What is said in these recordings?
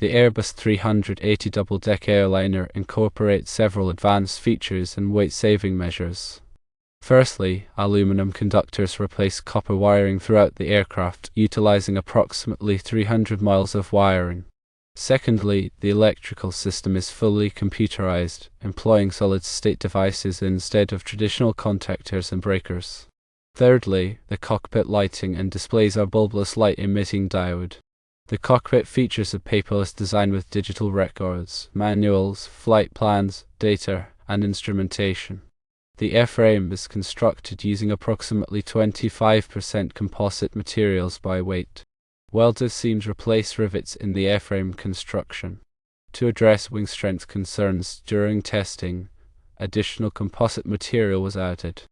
The Airbus 380 double-deck airliner incorporates several advanced features and weight-saving measures. Firstly, aluminum conductors replace copper wiring throughout the aircraft, utilizing approximately 300 miles of wiring. Secondly, the electrical system is fully computerized, employing solid-state devices instead of traditional contactors and breakers. Thirdly, the cockpit lighting and displays are bulbless light-emitting diode. The cockpit features a paperless design with digital records, manuals, flight plans, data, and instrumentation. The airframe is constructed using approximately 25% composite materials by weight. Welded seams replace rivets in the airframe construction. To address wing strength concerns during testing, additional composite material was added.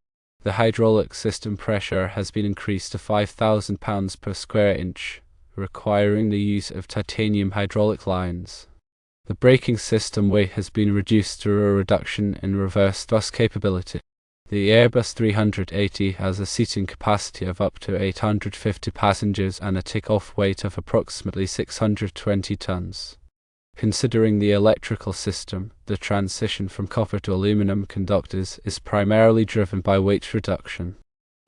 The hydraulic system pressure has been increased to 5,000 pounds per square inch, requiring the use of titanium hydraulic lines. The braking system weight has been reduced through a reduction in reverse thrust capability. The Airbus 380 has a seating capacity of up to 850 passengers and a take-off weight of approximately 620 tons. Considering the electrical system, the transition from copper to aluminum conductors is primarily driven by weight reduction.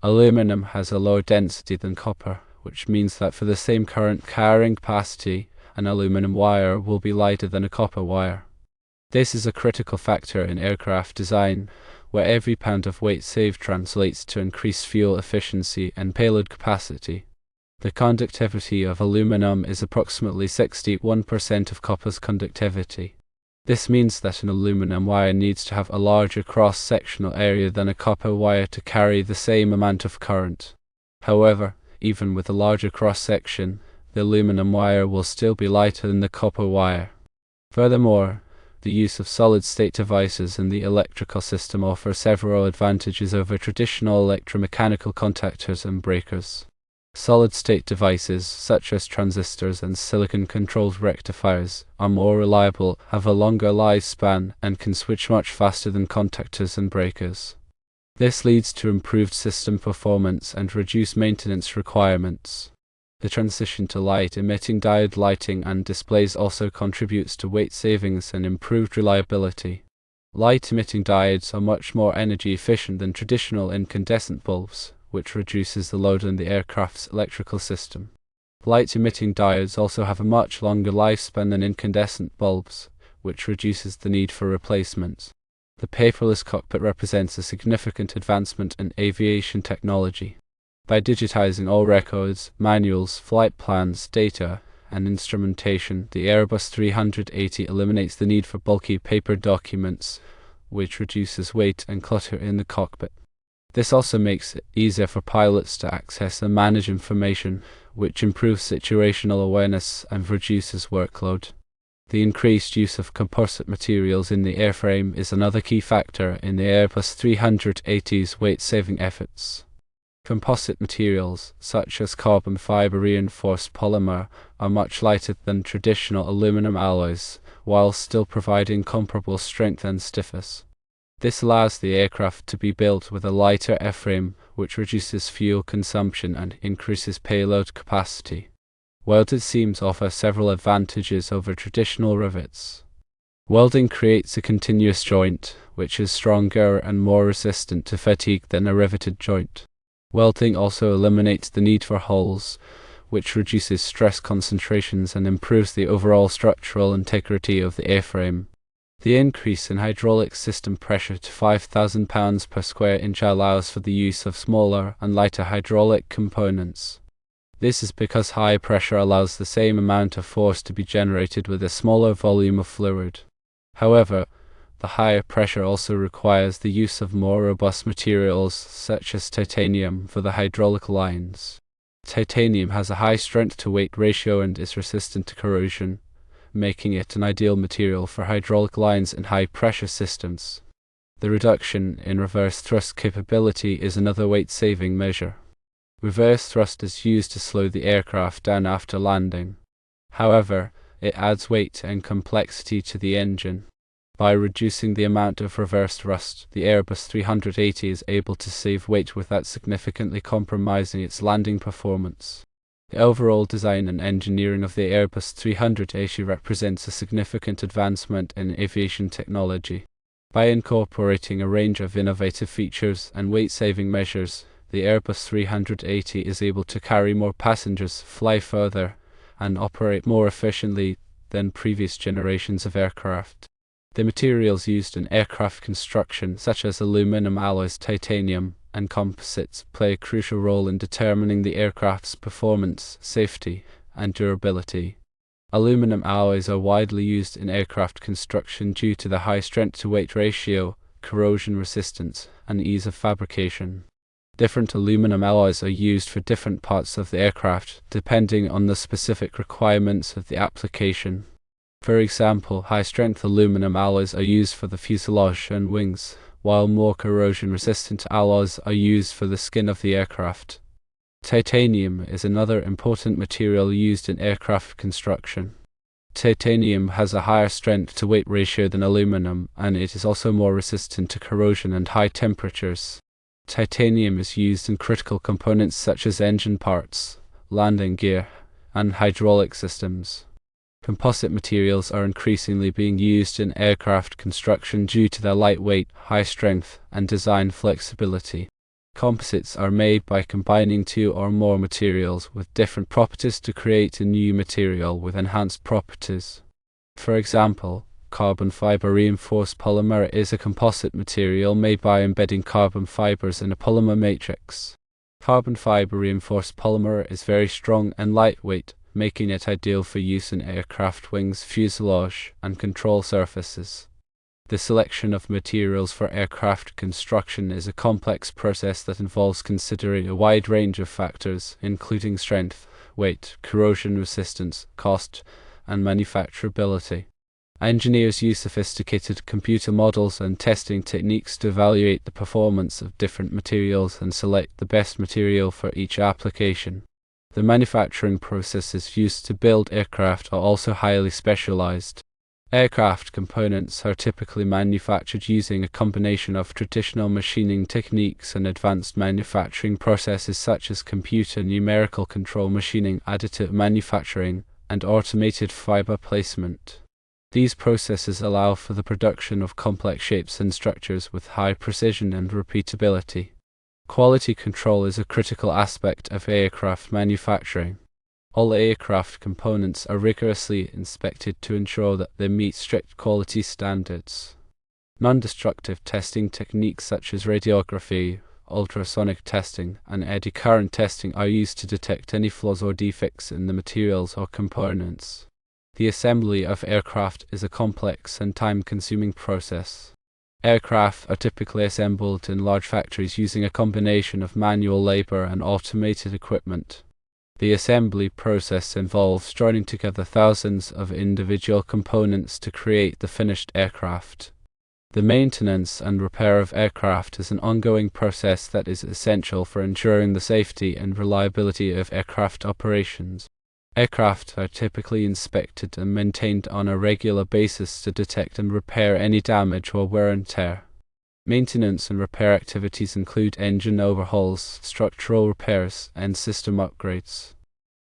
Aluminum has a lower density than copper, which means that for the same current carrying capacity, an aluminum wire will be lighter than a copper wire. This is a critical factor in aircraft design, where every pound of weight saved translates to increased fuel efficiency and payload capacity. The conductivity of aluminum is approximately 61% of copper's conductivity. This means that an aluminum wire needs to have a larger cross-sectional area than a copper wire to carry the same amount of current. However, even with a larger cross-section, the aluminum wire will still be lighter than the copper wire. Furthermore, the use of solid-state devices in the electrical system offers several advantages over traditional electromechanical contactors and breakers. Solid-state devices, such as transistors and silicon-controlled rectifiers, are more reliable, have a longer lifespan, and can switch much faster than contactors and breakers. This leads to improved system performance and reduced maintenance requirements. The transition to light-emitting diode lighting and displays also contributes to weight savings and improved reliability. Light-emitting diodes are much more energy efficient than traditional incandescent bulbs, which reduces the load on the aircraft's electrical system. Light-emitting diodes also have a much longer lifespan than incandescent bulbs, which reduces the need for replacement. The paperless cockpit represents a significant advancement in aviation technology. By digitizing all records, manuals, flight plans, data, and instrumentation, the Airbus 380 eliminates the need for bulky paper documents, which reduces weight and clutter in the cockpit. This also makes it easier for pilots to access and manage information, which improves situational awareness and reduces workload. The increased use of composite materials in the airframe is another key factor in the Airbus 380's weight-saving efforts. Composite materials, such as carbon fiber reinforced polymer, are much lighter than traditional aluminum alloys, while still providing comparable strength and stiffness. This allows the aircraft to be built with a lighter airframe, which reduces fuel consumption and increases payload capacity. Welded seams offer several advantages over traditional rivets. Welding creates a continuous joint, which is stronger and more resistant to fatigue than a riveted joint. Welding also eliminates the need for holes, which reduces stress concentrations and improves the overall structural integrity of the airframe. The increase in hydraulic system pressure to 5,000 pounds per square inch allows for the use of smaller and lighter hydraulic components. This is because high pressure allows the same amount of force to be generated with a smaller volume of fluid. However, the higher pressure also requires the use of more robust materials such as titanium for the hydraulic lines. Titanium has a high strength-to-weight ratio and is resistant to corrosion, making it an ideal material for hydraulic lines in high-pressure systems. The reduction in reverse thrust capability is another weight-saving measure. Reverse thrust is used to slow the aircraft down after landing. However, it adds weight and complexity to the engine. By reducing the amount of reverse thrust, the Airbus 380 is able to save weight without significantly compromising its landing performance. The overall design and engineering of the Airbus 380 represents a significant advancement in aviation technology. By incorporating a range of innovative features and weight-saving measures, the Airbus 380 is able to carry more passengers, fly further, and operate more efficiently than previous generations of aircraft. The materials used in aircraft construction, such as aluminum alloys, titanium, and composites, play a crucial role in determining the aircraft's performance, safety, and durability. Aluminum alloys are widely used in aircraft construction due to the high strength-to-weight ratio, corrosion resistance, and ease of fabrication. Different aluminum alloys are used for different parts of the aircraft, depending on the specific requirements of the application. For example, high-strength aluminum alloys are used for the fuselage and wings, while more corrosion-resistant alloys are used for the skin of the aircraft. Titanium is another important material used in aircraft construction. Titanium has a higher strength-to-weight ratio than aluminum, and it is also more resistant to corrosion and high temperatures. Titanium is used in critical components such as engine parts, landing gear, and hydraulic systems. Composite materials are increasingly being used in aircraft construction due to their lightweight, high strength, and design flexibility. Composites are made by combining two or more materials with different properties to create a new material with enhanced properties. For example, carbon fiber reinforced polymer is a composite material made by embedding carbon fibers in a polymer matrix. Carbon fiber reinforced polymer is very strong and lightweight, making it ideal for use in aircraft wings, fuselage, and control surfaces. The selection of materials for aircraft construction is a complex process that involves considering a wide range of factors, including strength, weight, corrosion resistance, cost, and manufacturability. Engineers use sophisticated computer models and testing techniques to evaluate the performance of different materials and select the best material for each application. The manufacturing processes used to build aircraft are also highly specialized. Aircraft components are typically manufactured using a combination of traditional machining techniques and advanced manufacturing processes such as computer numerical control machining, additive manufacturing, and automated fiber placement. These processes allow for the production of complex shapes and structures with high precision and repeatability. Quality control is a critical aspect of aircraft manufacturing. All aircraft components are rigorously inspected to ensure that they meet strict quality standards. Non-destructive testing techniques such as radiography, ultrasonic testing, and eddy current testing are used to detect any flaws or defects in the materials or components. The assembly of aircraft is a complex and time-consuming process. Aircraft are typically assembled in large factories using a combination of manual labor and automated equipment. The assembly process involves joining together thousands of individual components to create the finished aircraft. The maintenance and repair of aircraft is an ongoing process that is essential for ensuring the safety and reliability of aircraft operations. Aircraft are typically inspected and maintained on a regular basis to detect and repair any damage or wear and tear. Maintenance and repair activities include engine overhauls, structural repairs, and system upgrades.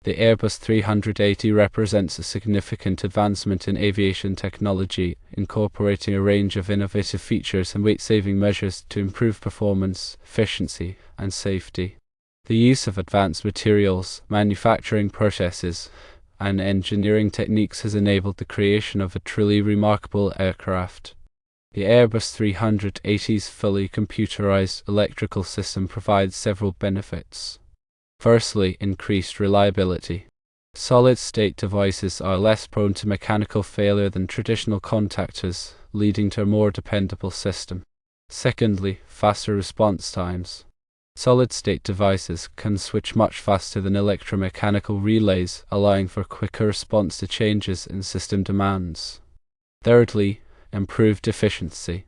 The Airbus 380 represents a significant advancement in aviation technology, incorporating a range of innovative features and weight-saving measures to improve performance, efficiency, and safety. The use of advanced materials, manufacturing processes, and engineering techniques has enabled the creation of a truly remarkable aircraft. The Airbus 380's fully computerized electrical system provides several benefits. Firstly, increased reliability. Solid-state devices are less prone to mechanical failure than traditional contactors, leading to a more dependable system. Secondly, faster response times. Solid-state devices can switch much faster than electromechanical relays, allowing for quicker response to changes in system demands. Thirdly, improved efficiency.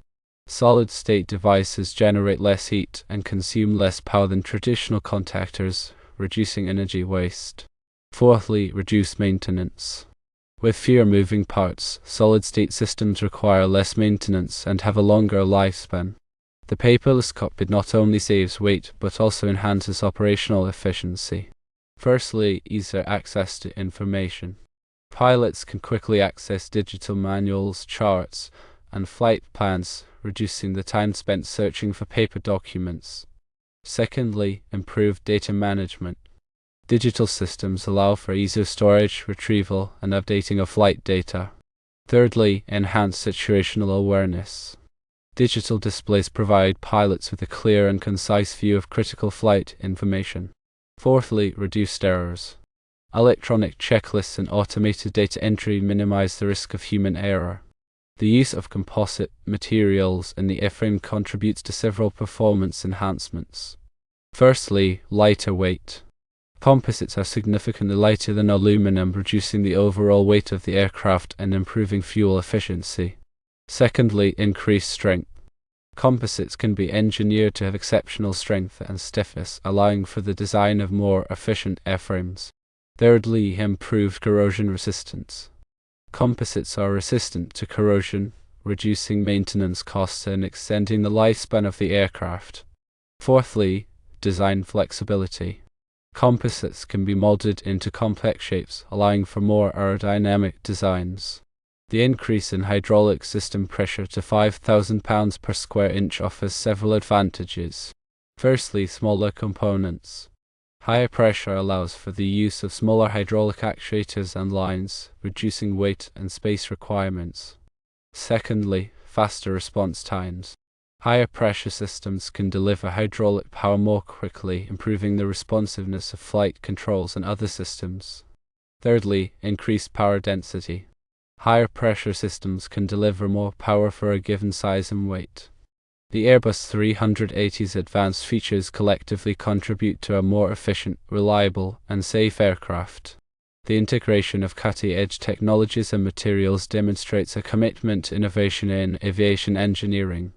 Solid-state devices generate less heat and consume less power than traditional contactors, reducing energy waste. Fourthly, reduced maintenance. With fewer moving parts, solid-state systems require less maintenance and have a longer lifespan. The paperless cockpit not only saves weight but also enhances operational efficiency. Firstly, easier access to information. Pilots can quickly access digital manuals, charts, and flight plans, reducing the time spent searching for paper documents. Secondly, improved data management. Digital systems allow for easier storage, retrieval, and updating of flight data. Thirdly, enhanced situational awareness. Digital displays provide pilots with a clear and concise view of critical flight information. Fourthly, reduced errors. Electronic checklists and automated data entry minimize the risk of human error. The use of composite materials in the airframe contributes to several performance enhancements. Firstly, lighter weight. Composites are significantly lighter than aluminum, reducing the overall weight of the aircraft and improving fuel efficiency. Secondly, increased strength. Composites can be engineered to have exceptional strength and stiffness, allowing for the design of more efficient airframes. Thirdly, improved corrosion resistance. Composites are resistant to corrosion, reducing maintenance costs and extending the lifespan of the aircraft. Fourthly, design flexibility. Composites can be molded into complex shapes, allowing for more aerodynamic designs. The increase in hydraulic system pressure to 5,000 pounds per square inch offers several advantages. Firstly, smaller components. Higher pressure allows for the use of smaller hydraulic actuators and lines, reducing weight and space requirements. Secondly, faster response times. Higher pressure systems can deliver hydraulic power more quickly, improving the responsiveness of flight controls and other systems. Thirdly, increased power density. Higher pressure systems can deliver more power for a given size and weight. The Airbus 380's advanced features collectively contribute to a more efficient, reliable, and safe aircraft. The integration of cutting-edge technologies and materials demonstrates a commitment to innovation in aviation engineering.